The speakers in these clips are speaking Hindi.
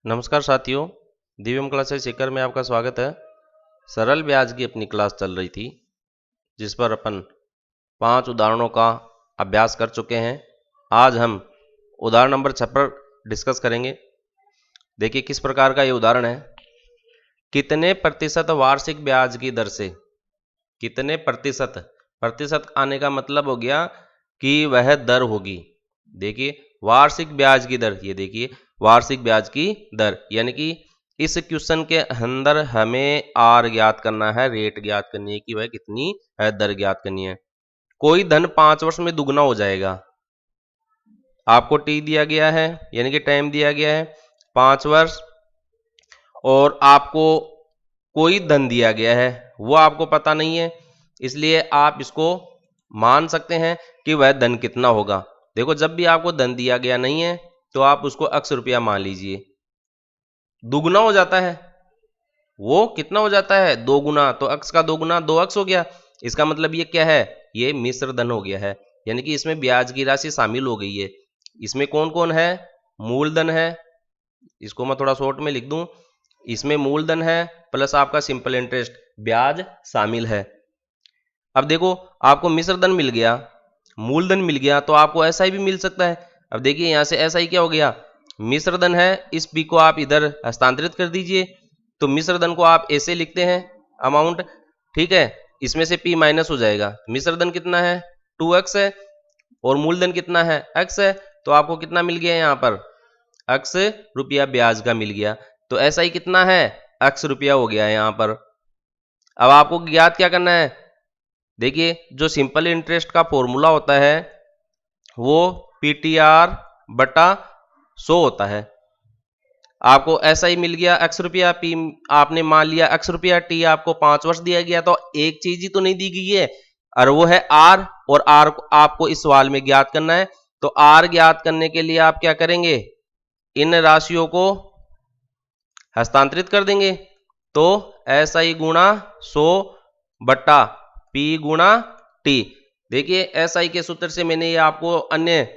नमस्कार साथियों, दिव्यम क्लासेस सीकर में आपका स्वागत है। सरल ब्याज की अपनी क्लास चल रही थी जिस पर अपन 5 उदाहरणों का अभ्यास कर चुके हैं। आज हम उदाहरण नंबर 6 पर डिस्कस करेंगे। देखिए किस प्रकार का ये उदाहरण है। कितने प्रतिशत वार्षिक ब्याज की दर से, कितने प्रतिशत, प्रतिशत आने का मतलब हो गया कि वह दर होगी। देखिए वार्षिक ब्याज की दर, ये देखिए वार्षिक ब्याज की दर, यानी कि इस क्वेश्चन के अंदर हमें आर ज्ञात करना है, रेट ज्ञात करनी है कि वह कितनी है, दर ज्ञात करनी है। कोई धन 5 वर्ष में दुगना हो जाएगा। आपको टी दिया गया है, यानी कि टाइम दिया गया है 5 वर्ष, और आपको कोई धन दिया गया है वो आपको पता नहीं है, इसलिए आप इसको मान सकते हैं कि वह धन कितना होगा। देखो जब भी आपको धन दिया गया नहीं है तो आप उसको अक्स रुपया मान लीजिए। दुगुना हो जाता है, वो कितना हो जाता है, 2 गुना, तो अक्स का 2 गुना 2 अक्स हो गया। इसका मतलब ये क्या है, ये मिश्र धन हो गया है, यानी कि इसमें ब्याज की राशि शामिल हो गई है। इसमें कौन कौन है, मूलधन है, इसको मैं थोड़ा शॉर्ट में लिख दूं, इसमें मूलधन है प्लस आपका सिंपल इंटरेस्ट ब्याज शामिल है। अब देखो आपको मिश्र धन मिल गया, मूलधन मिल गया, तो आपको एसआई भी मिल सकता है। अब देखिए यहां से एसआई क्या हो गया, मिश्र धन है, इस पी को आप इधर हस्तांतरित कर दीजिए, तो मिश्र धन को आप ऐसे लिखते हैं अमाउंट, ठीक है। इसमें से पी माइनस हो जाएगा, मिश्र धन कितना है 2x है और मूलधन कितना है x है, तो आपको कितना मिल गया यहाँ पर, x रुपया ब्याज का मिल गया। तो एसआई कितना है, x रुपया हो गया यहाँ पर। अब आपको ज्ञात क्या करना है, देखिए जो सिंपल इंटरेस्ट का फॉर्मूला होता है वो पीटीआर बटा 100 होता है। आपको ऐसा ही मिल गया x रुपया, पी आपने मान लिया x रुपया, टी आपको 5 वर्ष दिया गया, तो एक चीज ही तो नहीं दी गई है, और वो है r, और r आपको इस सवाल में ज्ञात करना है। तो r ज्ञात करने के लिए आप क्या करेंगे, इन राशियों को हस्तांतरित कर देंगे, तो ऐसा ही गुणा 100 बट्टा पी गुणा टी। देखिए एसआई के सूत्र से मैंने ये आपको अन्य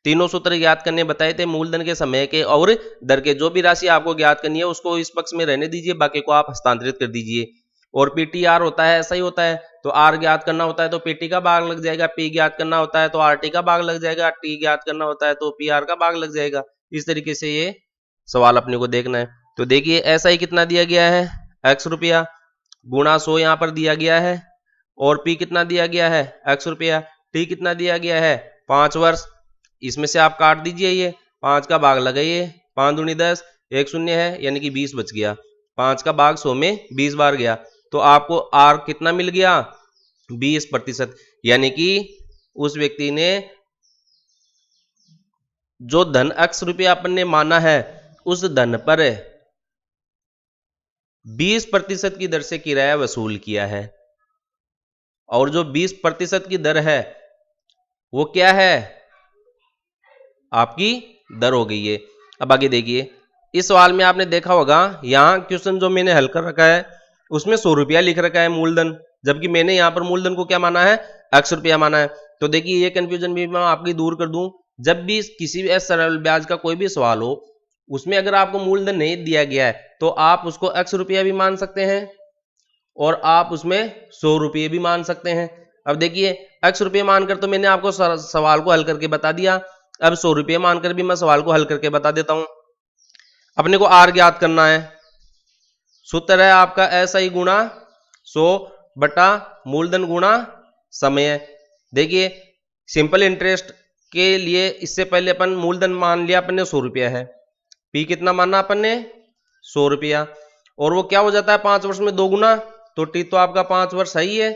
तीनों सूत्र ज्ञात करने बताए थे, मूलधन के, समय के और दर के। जो भी राशि आपको ज्ञात करनी है उसको इस पक्ष में रहने दीजिए, बाकी को आप हस्तांतरित कर दीजिए। और पीटीआर होता है, ऐसा ही होता है, तो आर ज्ञात करना होता है तो पीटी का भाग लग जाएगा, पी ज्ञात करना होता है तो आरटी का भाग लग जाएगा, टी ज्ञात करना होता है तो पीआर का भाग लग जाएगा। इस तरीके से ये सवाल अपने को देखना है। तो देखिए ऐसा ही कितना दिया गया है, x रुपया गुणा 100 यहां पर दिया गया है, और p कितना दिया गया है x रुपया, t कितना दिया गया है 5 वर्ष। इसमें से आप काट दीजिए, ये 5 का भाग लगाइए, 5 दूनी 10, एक शून्य है यानी कि 20 बच गया, 5 का भाग 100 में 20 बार गया, तो आपको r कितना मिल गया 20%, यानी कि उस व्यक्ति ने जो धन x रुपया अपन ने माना है उस धन पर 20% की दर से किराया वसूल किया है। और जो 20% की दर है वो क्या है, आपकी दर हो गई है। अब आगे देखिए, इस सवाल में आपने देखा होगा यहां क्वेश्चन जो मैंने हल कर रखा है उसमें 100 रुपया लिख रखा है मूलधन, जबकि मैंने यहां पर मूलधन को क्या माना है, x रुपया माना है। तो देखिए ये कंफ्यूजन भी मैं आपकी दूर कर दूं, जब भी किसी भी सरल ब्याज का कोई भी सवाल हो उसमें अगर आपको मूलधन नहीं दिया गया है तो आप उसको x रुपया भी मान सकते हैं और आप उसमें 100 रुपये भी मान सकते हैं। अब देखिए x रुपये मानकर तो मैंने आपको सवाल को हल करके बता दिया, अब 100 रुपये मानकर भी मैं सवाल को हल करके बता देता हूं। अपने को r ज्ञात करना है, सूत्र है आपका ऐसा ही गुणा 100 बटा मूलधन गुणा समय। देखिए सिंपल इंटरेस्ट के लिए इससे पहले अपन मूलधन मान लिया अपन ने 100 रुपया है, पी कितना माना अपन ने 100 रुपया, और वो क्या हो जाता है 5 वर्ष में 2 गुना, तो टी तो आपका 5 वर्ष सही है,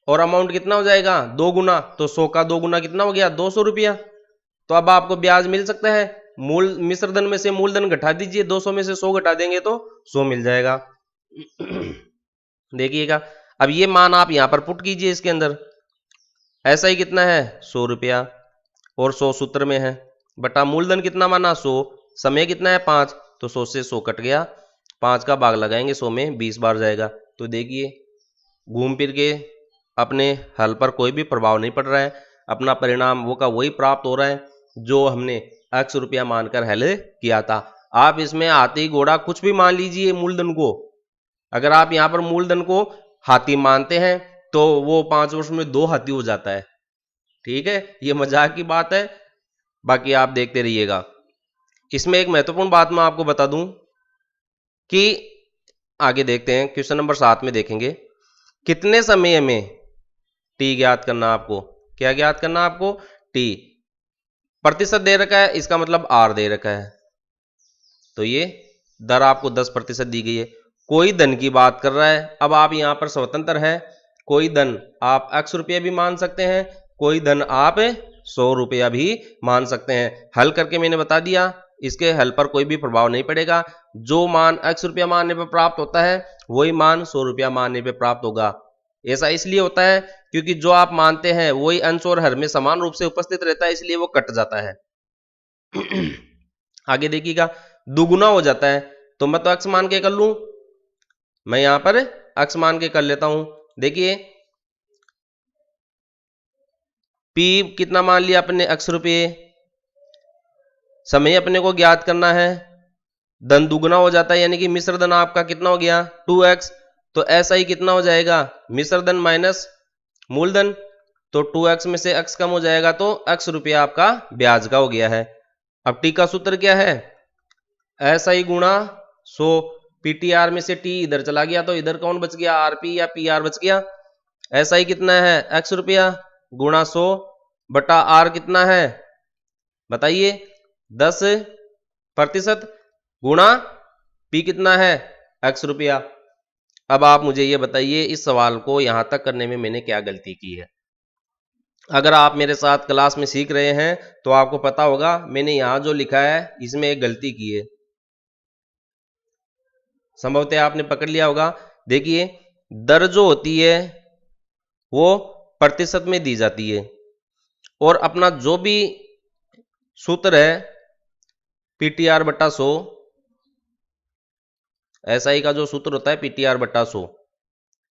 और अमाउंट कितना हो जाएगा 2 गुना, तो 100 का 2 गुना कितना हो गया 200 रुपया। तो अब आपको ब्याज मिल सकता है, मूल मिश्र धन में से मूलधन घटा दीजिए, 200 में से 100 घटा देंगे तो 100 मिल जाएगा। देखिएगा अब ये मान आप यहां पर पुट कीजिए इसके अंदर, ऐसा ही कितना है 100 रुपया और 100 सूत्र में है, बटा मूलधन कितना माना 100, समय कितना है 5, तो 100 से 100 कट गया, 5 का भाग लगाएंगे 100 में 20 बार जाएगा। तो देखिए घूम फिर के अपने हल पर कोई भी प्रभाव नहीं पड़ रहा है, अपना परिणाम वो का वही प्राप्त हो रहा है जो हमने x रुपया मानकर हल किया था। आप इसमें हाथी घोड़ा कुछ भी मान लीजिए मूलधन को। अगर आप यहां पर मूलधन को हाथी मानते हैं तो वो 5 वर्ष में 2 हाथी हो जाता है। ठीक है, ये मजाक की बात है, बाकी आप देखते रहिएगा। इसमें एक महत्वपूर्ण बात मैं आपको बता दूं कि आगे देखते हैं, क्वेश्चन नंबर 7 में देखेंगे, कितने समय में टी ज्ञात करना आपको। क्या ज्ञात करना आपको? टी। प्रतिशत दे रखा है, इसका मतलब आर दे रखा है, तो ये दर आपको 10% दी गई है। कोई धन की बात कर रहा है, अब आप यहां पर स्वतंत्र है, कोई धन आप x रुपया भी मान सकते हैं, कोई धन आप 100 रुपया भी मान सकते हैं। हल करके मैंने बता दिया, इसके हल पर कोई भी प्रभाव नहीं पड़ेगा। जो मान x रुपया मानने पर प्राप्त होता है वही मान 100 रुपया मानने पर प्राप्त होगा। ऐसा इसलिए होता है क्योंकि जो आप मानते हैं वही अंश और हर में समान रूप से उपस्थित रहता है, इसलिए वो कट जाता है। आगे देखिएगा, दुगुना हो जाता है, तो मैं तो x मान के कर लूं, मैं यहां पर x मान के कर लेता हूं। देखिए P कितना मान लिया अपने, x रुपये। समय अपने को ज्ञात करना है, धन दुगुना हो जाता है, यानी कि मिश्र धन आपका कितना हो गया 2x, तो ऐसा ही कितना हो जाएगा मिश्र धन माइनस मूलधन, तो 2x में से x कम हो जाएगा, तो x रुपया आपका ब्याज का हो गया है। अब टी का सूत्र क्या है, ऐसा ही गुणा 100, पीटीआर में से टी इधर चला गया तो इधर कौन बच गया, आरपी या पीआर बच गया। ऐसा ही कितना है x रुपया गुणा 100 बटा आर कितना है बताइए 10% गुणा पी कितना है x रुपया। अब आप मुझे ये बताइए, इस सवाल को यहां तक करने में मैंने क्या गलती की है। अगर आप मेरे साथ क्लास में सीख रहे हैं तो आपको पता होगा मैंने यहां जो लिखा है इसमें एक गलती की है, संभवतः आपने पकड़ लिया होगा। देखिए दर जो होती है वो प्रतिशत में दी जाती है, और अपना जो भी सूत्र है पीटीआर बटा 100, एसआई का जो सूत्र होता है पीटीआर बटा 100,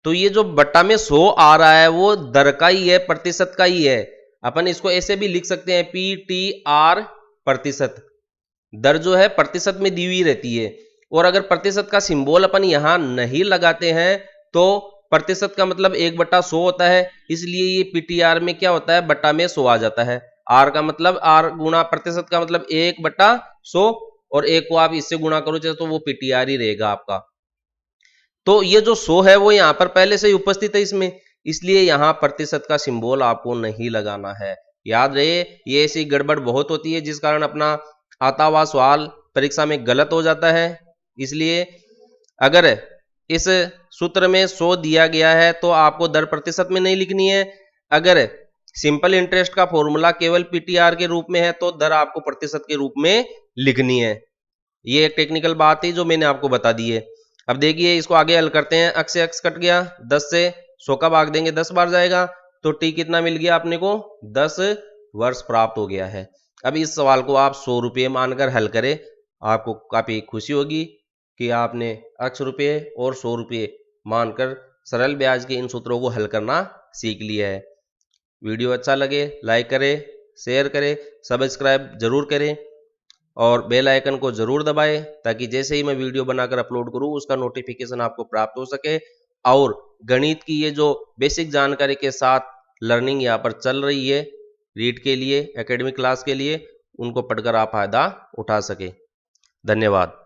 तो ये जो बट्टा में 100 आ रहा है वो दर का ही है, प्रतिशत का ही है। अपन इसको ऐसे भी लिख सकते हैं पीटीआर प्रतिशत। दर जो है प्रतिशत में दी हुई रहती है, और अगर प्रतिशत का सिंबल अपन यहां नहीं लगाते हैं तो प्रतिशत का मतलब 1/100 होता है, इसलिए ये पीटीआर में क्या होता है बट्टा में 100 आ जाता है। आर का मतलब आर गुणा प्रतिशत का मतलब 1/100, और एक को आप इससे गुणा करो तो वो पीटीआर ही रहेगा आपका। तो ये जो 100 है वो यहां पर पहले से ही उपस्थित है इसमें, इसलिए यहां प्रतिशत का सिंबल आपको नहीं लगाना है। याद रहे, ये ऐसी गड़बड़ बहुत होती है जिस कारण अपना आता हुआ सवाल परीक्षा में गलत हो जाता है। इसलिए अगर इस सूत्र में 100 दिया गया है तो आपको दर प्रतिशत में नहीं लिखनी है। अगर सिंपल इंटरेस्ट का फॉर्मूला केवल पीटीआर के रूप में है तो दर आपको प्रतिशत के रूप में लिखनी है। ये एक टेक्निकल बात थी जो मैंने आपको बता दी है। अब देखिए इसको आगे हल करते हैं, x से x कट गया, 10 से 100 का भाग देंगे 10 बार जाएगा, तो t कितना मिल गया अपने को 10 वर्ष प्राप्त हो गया है। अब इस सवाल को आप 100 रुपये मानकर हल करें, आपको काफी खुशी होगी कि आपने x रुपये और 100 रुपये मानकर सरल ब्याज के इन सूत्रों को हल करना सीख लिया है। वीडियो अच्छा लगे लाइक करें, शेयर करें, सब्सक्राइब जरूर करें और बेल आइकन को जरूर दबाएं, ताकि जैसे ही मैं वीडियो बनाकर अपलोड करूं उसका नोटिफिकेशन आपको प्राप्त हो सके। और गणित की ये जो बेसिक जानकारी के साथ लर्निंग यहाँ पर चल रही है रीड के लिए, एकेडमिक क्लास के लिए, उनको पढ़कर आप फायदा उठा सके। धन्यवाद।